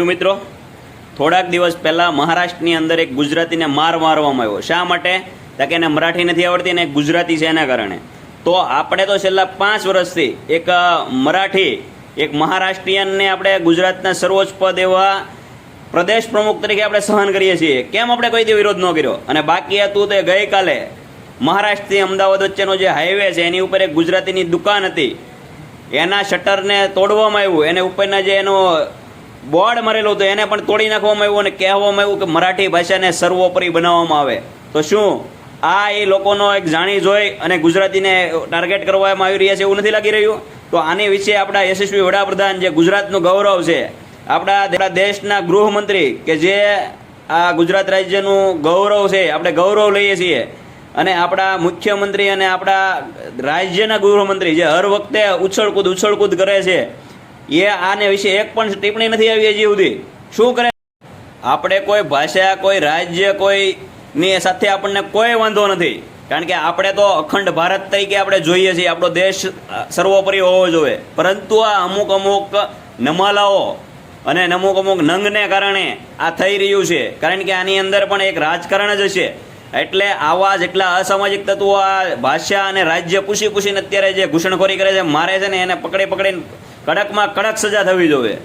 મિત્રો, થોડાક દિવસ પહેલા મહારાષ્ટ્રની અંદર એક ગુજરાતીને મારવામાં આવ્યો. શા માટે? તો કે એને મરાઠી નથી આવડતી અને ગુજરાતી છે એના કારણે. તો આપણે તો છેલ્લા 5 વર્ષથી એક મરાઠી એક મહારાષ્ટ્રીયનને આપણે ગુજરાતના સર્વોચ્ચ પદ એવા પ્રદેશ પ્રમુખ તરીકે આપણે સહન કરીએ છીએ. કેમ આપણે કોઈ દી વિરોધ ન કર્યો? અને બાકી હતું તે ગઈકાલે મહારાષ્ટ્રથી અમદાવાદ વચ્ચેનો જે હાઈવે છે એની ઉપર એક ગુજરાતીની દુકાન હતી, એના શટરને તોડવામાં આવ્યું. એને ઉપરના જે એનો બોર્ડ મારેલું હતું એને પણ તોડી નાખવામાં આવ્યું અને કહેવામાં આવ્યું કે મરાઠી ભાષાને સર્વોપરી બનાવવામાં આવે. તો શું આ એ લોકોનો એક જાણી જોઈ અને ગુજરાતીને ટાર્ગેટ કરવામાં આવી રહ્યા છે એવું નથી લાગી રહ્યું? તો આની વિશે આપણા યશસ્વી વડાપ્રધાન, જે ગુજરાતનું ગૌરવ છે, આપણા દેશના ગૃહમંત્રી કે જે આ ગુજરાત રાજ્યનું ગૌરવ છે, આપણે ગૌરવ લઈએ છીએ, અને આપણા મુખ્યમંત્રી અને આપણા રાજ્યના ગૃહમંત્રી જે હર વખતે ઉછળકૂદ કરે છે, એ આને વિશે એક પણ ટિપ્પણી નથી આવી હજી સુધી. શું કરે? આપણે કોઈ ભાષા, કોઈ રાજ્ય, કોઈની સાથે આપણને કોઈ વાંધો નથી, કારણ કે આપણે તો અખંડ ભારત તરીકે આપણે જોઈએ છીએ. આપણો દેશ સર્વોપરી હોવો જોઈએ. પરંતુ આ અમુક નમાલાઓ અને અમુક નંગને કારણે આ થઈ રહ્યું છે, કારણ કે આની અંદર પણ એક રાજકારણ જ છે. એટલે આવા જેટલા અસામાજિક તત્વો આ ભાષા અને રાજ્ય પૂછીને અત્યારે જે ઘૂસણખોરી કરે છે, મારે છે ને, એને પકડીને કડકમાં કડક સજા થવી જોઈએ.